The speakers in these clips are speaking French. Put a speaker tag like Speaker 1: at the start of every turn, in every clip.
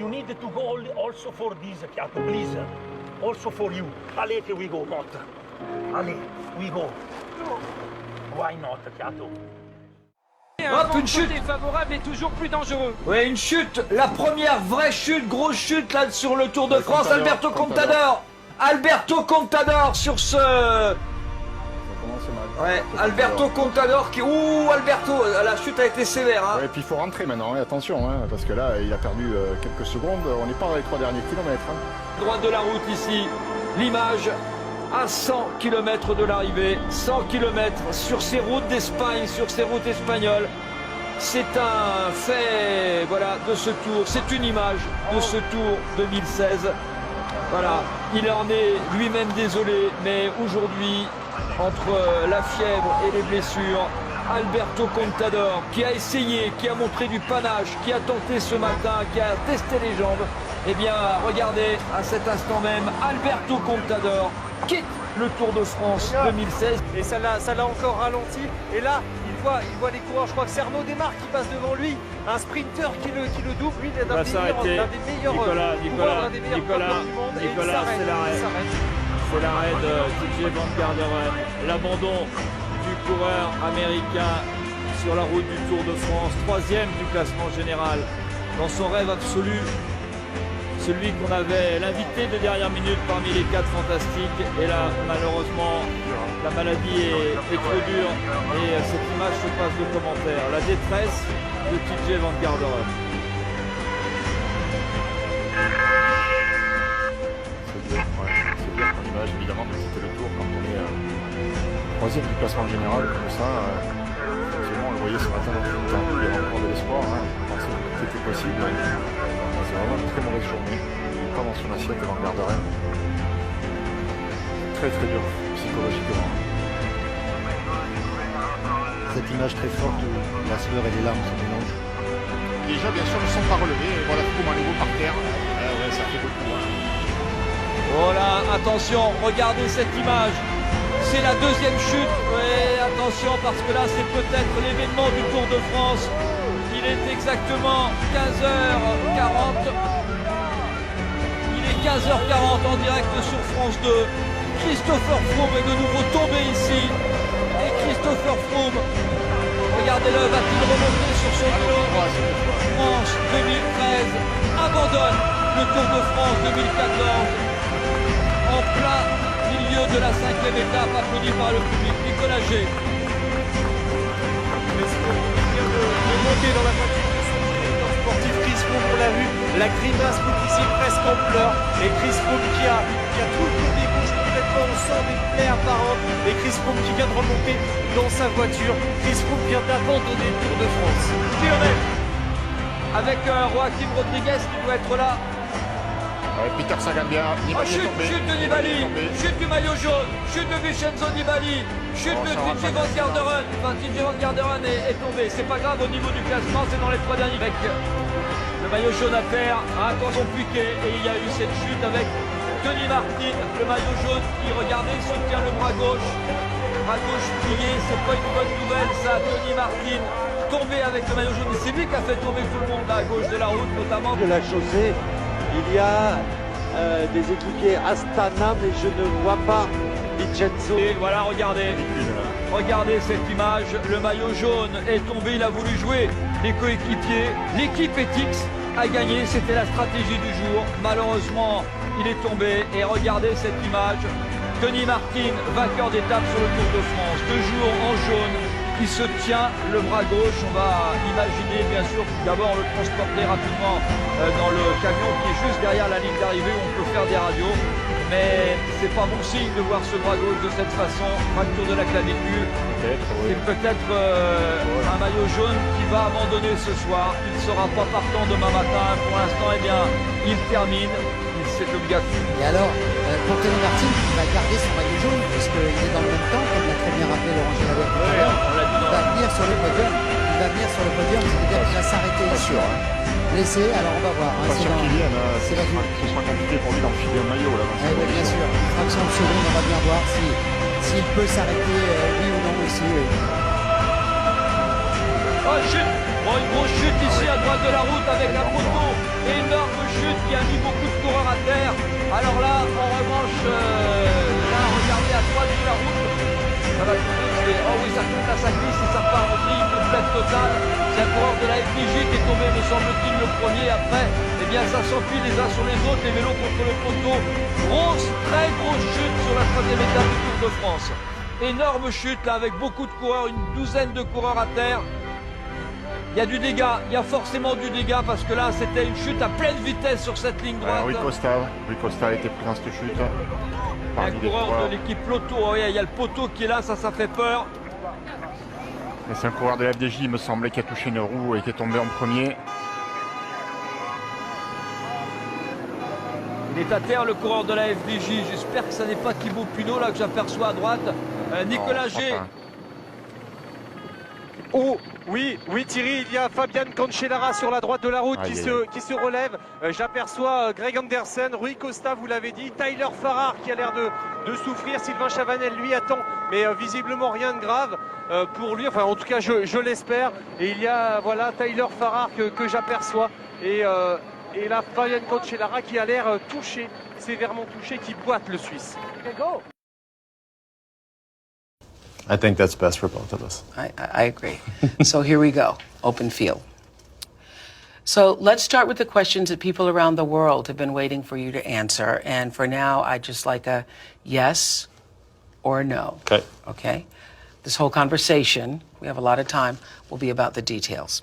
Speaker 1: you need to go also for this, Chiato, please. Also for you. Allez, here we go, not. Allez, we go. Why not, Chiato?
Speaker 2: Hop, une chute favorable et toujours plus dangereux.
Speaker 3: Ouais, une chute, la première vraie chute, grosse chute là sur le Tour de France. Alberto Contador. Alberto Contador sur ce... Ouais, Alberto Contador qui... Ouh, Alberto, la chute a été sévère. Hein.
Speaker 4: Ouais, et puis il faut rentrer maintenant, hein, attention, hein, parce que là, il a perdu quelques secondes. On n'est pas dans les 3 derniers kilomètres. Hein.
Speaker 3: Droite de la route ici, l'image à 100 km de l'arrivée, 100 km sur ces routes d'Espagne, sur ces routes espagnoles. C'est un fait, voilà, de ce tour, c'est une image de ce tour 2016. Voilà, il en est lui-même désolé, mais aujourd'hui, entre la fièvre et les blessures, Alberto Contador, qui a essayé, qui a montré du panache, qui a tenté ce matin, qui a testé les jambes, eh bien, regardez, à cet instant même, Alberto Contador quitte le Tour de France 2016.
Speaker 2: Et ça l'a encore ralenti. Et là, il voit les coureurs. Je crois que c'est Arnaud Desmarques qui passe devant lui. Un sprinter qui le double. Lui, il est l'un des meilleurs coureurs, l'un des meilleurs coureurs du monde.
Speaker 5: Nicolas, c'est l'arrêt. C'est l'arrêt de TJ Van Garderen. L'abandon du coureur américain sur la route du Tour de France. 3e du classement général. Dans son rêve absolu, celui qu'on avait l'invité de dernière minute parmi les 4 fantastiques. Et là, malheureusement, la maladie est trop dure. Et cette image se passe de commentaires. La détresse de TJ Van Garderen.
Speaker 4: C'est dur comme image, évidemment, mais c'était le tour quand on est 3e du classement général, comme ça. Effectivement, on le voyait ce matin dans le temps, il y avait encore de l'espoir. Hein. On pensait que c'était possible. C'est vraiment une très mauvaise journée. Il n'est pas dans son assiette Van Garderen. Très très dur psychologiquement.
Speaker 6: Cette image très forte où la sueur et les larmes se mélangent.
Speaker 4: Déjà, bien sûr, ne sont pas relevés. Et voilà, Froome à nouveau par terre. Ouais, ça fait beaucoup. Hein.
Speaker 3: Voilà, attention, regardez cette image. C'est la 2e chute. Ouais, attention, parce que là, c'est peut-être l'événement du Tour de France. Il est exactement 15h40. Il est 15h40 en direct sur France 2. Christopher Froome est de nouveau tombé ici. Et Christopher Froome, regardez-le, va-t-il remonter sur son vélo? France 2013 abandonne le Tour de France 2014 en plein milieu de la 5e étape, applaudi par le public. Nicolas G.
Speaker 2: Monter dans la voiture de son directeur sportif Chris Froome, on l'a vu, la grimace ici presque en pleurs, et Chris Froome qui a tout le tour des gauches complètement, on sent des plaies apparentes, et Chris Froome qui vient de remonter dans sa voiture. Chris Froome vient d'abandonner le Tour de France. Lionel,
Speaker 3: avec Joaquim Rodriguez qui doit être là.
Speaker 4: Peter Sagan bien.
Speaker 3: Chute de Nibali, chute du maillot jaune, chute de Vincenzo Nibali, chute de TJ Van Garderen. Enfin, TJ Van Garderen est tombé. C'est pas grave au niveau du classement, c'est dans les 3 derniers. Avec le maillot jaune à terre, attention Piquet, et il y a eu cette chute avec Tony Martin, le maillot jaune qui, regardez, soutient le bras gauche plié. C'est pas une bonne nouvelle ça. Tony Martin tombé avec le maillot jaune, et c'est lui qui a fait tomber tout le monde à gauche de la route, notamment
Speaker 7: de la chaussée. Il y a des équipiers Astana, mais je ne vois pas Vincenzo.
Speaker 5: Et voilà, regardez cette image. Le maillot jaune est tombé, il a voulu jouer les coéquipiers. L'équipe ETIX a gagné, c'était la stratégie du jour. Malheureusement, il est tombé. Et regardez cette image. Tony Martin, vainqueur d'étape sur le Tour de France. 2 jours en jaune. Il se tient le bras gauche. On va imaginer bien sûr d'abord le transporter rapidement dans le camion qui est juste derrière la ligne d'arrivée où on peut faire des radios. Mais c'est pas bon signe de voir ce bras gauche de cette façon. Fracture de la clavicule. C'est peut-être un maillot jaune qui va abandonner ce soir. Il ne sera pas partant demain matin. Pour l'instant, eh bien, il termine. C'est obligatoire.
Speaker 8: Et alors, pour Tony Martin, il va garder son maillot jaune puisqu'il est dans le même temps, comme l'a très bien rappelé Laurent Jalabert tout à l'heure. Il va venir sur le podium. Il va venir sur le podium, c'est-à-dire qu'il va s'arrêter ici. Blessé, alors on va voir.
Speaker 4: Pas sûr qu'il vienne, ce sera compliqué pour lui d'enfiler un maillot là.
Speaker 8: Bien sûr, une fraction de seconde, on va bien voir s'il peut s'arrêter oui ou non ici.
Speaker 5: Oh, chute.
Speaker 3: Bon, une grosse chute ici à droite de la route avec un poteau. Énorme chute qui a mis beaucoup de coureurs à terre. Alors là, en revanche, là, regardez à droite de la route. Ça va tomber. Oh oui, ça compte à sa glisse et ça part en vrille complète totale. C'est un coureur de la FDJ qui est tombé, me semble-t-il, le premier. Après, eh bien, ça s'enfuit les uns sur les autres, les vélos contre le poteau. Grosse, très grosse chute sur la 3e étape du Tour de France. Énorme chute là avec beaucoup de coureurs, une douzaine de coureurs à terre. Il y a du dégât, il y a forcément du dégât parce que là c'était une chute à pleine vitesse sur cette ligne droite.
Speaker 4: Rui Costa a été pris dans cette chute.
Speaker 3: Un coureur de l'équipe Lotto, oh, il y a le poteau qui est là, ça fait peur.
Speaker 4: Et c'est un coureur de la FDJ, il me semblait, qui a touché une roue et qui est tombé en premier.
Speaker 3: Il est à terre le coureur de la FDJ, j'espère que ce n'est pas Thibaut Pinot là que j'aperçois à droite. Nicolas G.
Speaker 2: Oh, oui, Thierry, il y a Fabian Cancellara sur la droite de la route qui se relève. J'aperçois Greg Andersen, Rui Costa, vous l'avez dit, Tyler Farrar qui a l'air de souffrir. Sylvain Chavanel, lui, attend, mais visiblement rien de grave pour lui. Enfin, en tout cas, je l'espère. Et il y a, voilà, Tyler Farrar que j'aperçois. Et là, Fabian Cancellara qui a l'air touché, sévèrement touché, qui boite le Suisse.
Speaker 9: I think that's best for both of us.
Speaker 10: I agree. So here we go, open field. So let's start with the questions that people around the world have been waiting for you to answer. And for now, I'd just like a yes or no.
Speaker 9: Okay.
Speaker 10: Okay? This whole conversation, we have a lot of time, will be about the details.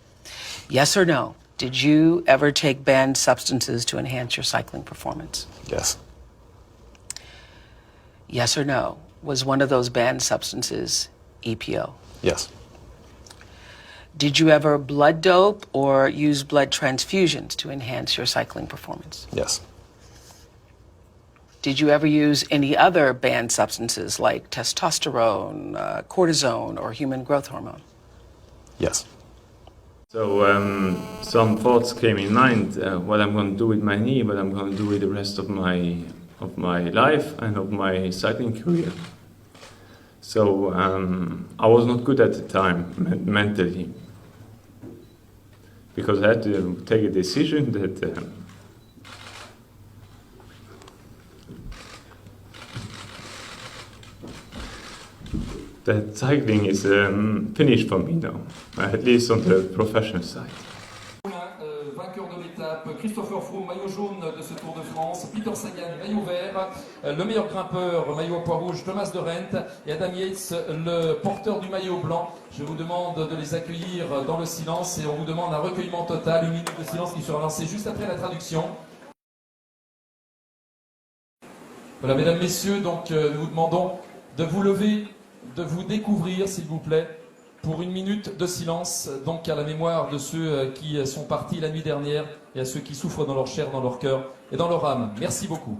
Speaker 10: Yes or no, did you ever take banned substances to enhance your cycling performance?
Speaker 9: Yes.
Speaker 10: Yes or no, was one of those banned substances EPO?
Speaker 9: Yes.
Speaker 10: Did you ever blood dope or use blood transfusions to enhance your cycling performance?
Speaker 9: Yes.
Speaker 10: Did you ever use any other banned substances like testosterone, cortisone, or human growth hormone?
Speaker 9: Yes.
Speaker 11: So some thoughts came in mind, what I'm going to do with my knee, what I'm going to do with the rest of my life and of my cycling career. So I was not good at the time mentally, because I had to take a decision that cycling is finished for me now, at least on the professional side.
Speaker 5: Vainqueur de l'étape, Christopher Froome, maillot jaune de ce Tour de France, Peter Sagan, maillot vert, le meilleur grimpeur, maillot à pois rouge, Thomas de Rent et Adam Yates, le porteur du maillot blanc. Je vous demande de les accueillir dans le silence et on vous demande un recueillement total, une minute de silence qui sera lancée juste après la traduction. Voilà, mesdames, messieurs, donc nous vous demandons de vous lever, de vous découvrir, s'il vous plaît, pour une minute de silence, donc à la mémoire de ceux qui sont partis la nuit dernière et à ceux qui souffrent dans leur chair, dans leur cœur et dans leur âme. Merci beaucoup.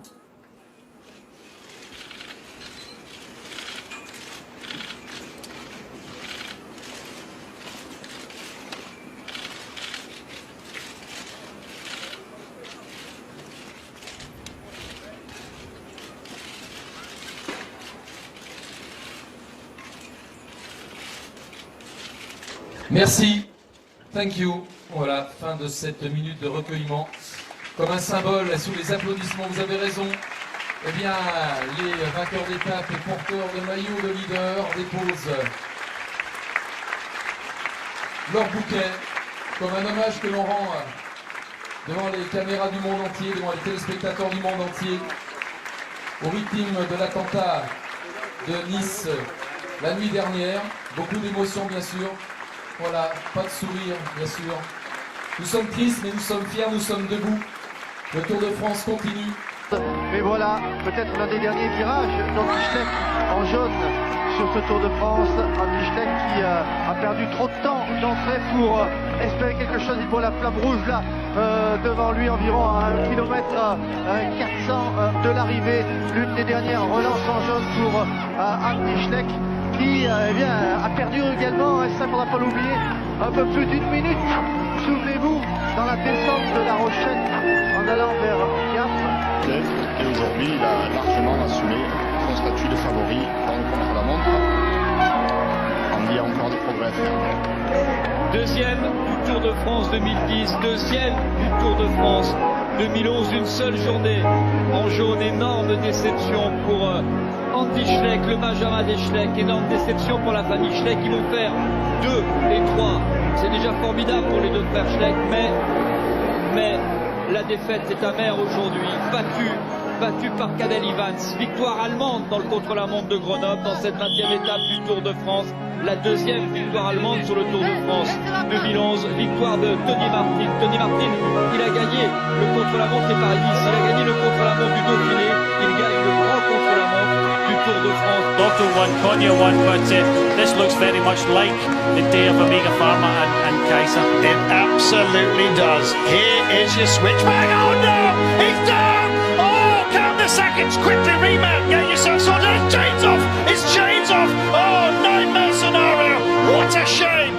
Speaker 5: Merci, thank you. Voilà, fin de cette minute de recueillement. Comme un symbole, sous les applaudissements, vous avez raison. Eh bien, les vainqueurs d'étape et porteurs de maillot de leader déposent leur bouquet comme un hommage que l'on rend devant les caméras du monde entier, devant les téléspectateurs du monde entier, aux victimes de l'attentat de Nice la nuit dernière. Beaucoup d'émotions, bien sûr. Voilà, pas de sourire, bien sûr. Nous sommes tristes, mais nous sommes fiers, nous sommes debout. Le Tour de France continue.
Speaker 12: Mais voilà, peut-être l'un des derniers virages d'Andy Schleck en jaune sur ce Tour de France. Andy Schleck qui a perdu trop de temps d'entrée pour espérer quelque chose. Il voit la flamme rouge là devant lui, environ à 1 km 400 de l'arrivée. L'une des dernières relances en jaune pour Andy Schleck, qui a perdu également, et ça ne faudra pas l'oublier, un peu plus d'une minute, souvenez-vous, dans la descente de La Rochelle en allant vers Gap.
Speaker 4: Et aujourd'hui, il a largement assumé son statut de favori dans le contre-la-montre. On y a encore des progrès à faire.
Speaker 3: Deuxième du Tour de France 2010, deuxième du Tour de France 2011, une seule journée en jaune. Énorme déception pour Andy Schleck, le Benjamin des Schleck. Énorme déception pour la famille Schleck. Ils vont faire 2 et 3. C'est déjà formidable pour les deux frères Schleck, mais la défaite est amère aujourd'hui. Battu par Cadel Evans. Victoire allemande dans le contre-la-montre de Grenoble dans cette 20e étape du Tour de France. La deuxième victoire allemande sur le Tour de France 2011. Victoire de Tony Martin. Tony Martin, il a gagné le contre-la-montre des Paris-Nice. Il a gagné le contre-la-montre du Dauphiné. Il gagne le grand contre-la-montre du Tour de France.
Speaker 13: Lotto won, Konya won, but this looks very much like the day of Omega Pharma and Kaiser.
Speaker 14: It absolutely does. Here is your switchback. Oh no! He's down! Oh, count the seconds quickly, remount, get yourself sorted. His chains off! His chains off! Oh, nightmare scenario! What a shame!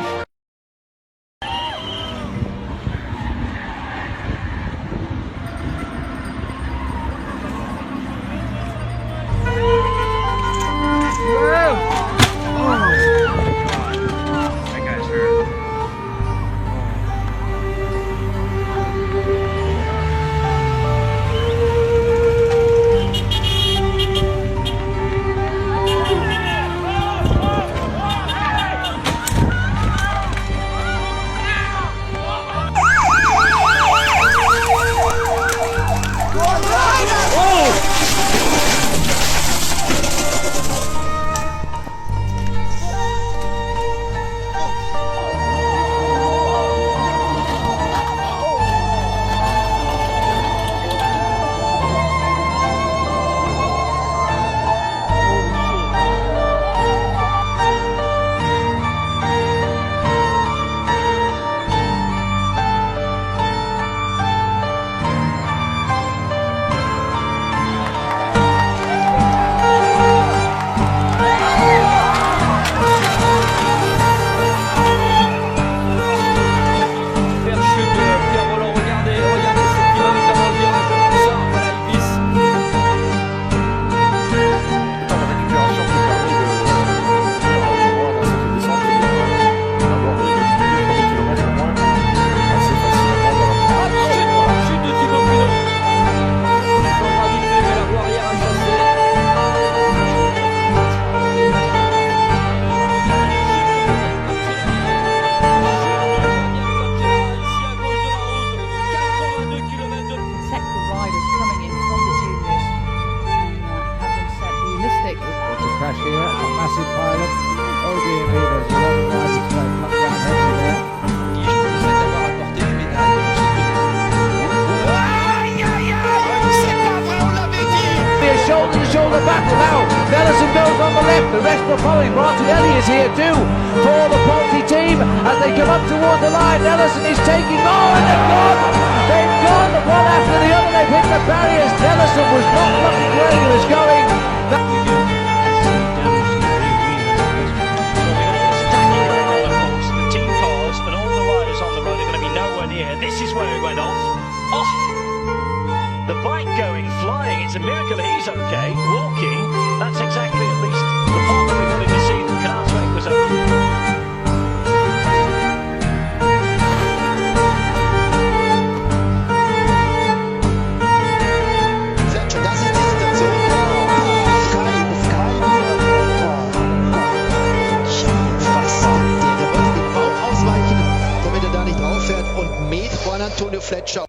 Speaker 15: crash here, a massive pile-up. Oh dear me, there's a lot of riders going up down heavily there.
Speaker 16: Shoulder to shoulder battle now. Nelson goes on the left, the rest are following. Martinelli is here too for the Ponty team as they come up toward the line. Nelson is taking and they've gone one after the other. They've hit the barriers. Nelson was not looking where he was going.
Speaker 14: The team cars and all the riders on the road are going to be nowhere near. This is where it went off. The bike going flying, it's a miracle he's okay. Walking, that's exactly at least the part that we wanted to see that Karlsruhe was okay.
Speaker 17: Das ist die Situation. Fast. Der wollte den Baum ausweichen, damit er da nicht drauf fährt und Met vor Antonio Fletcher.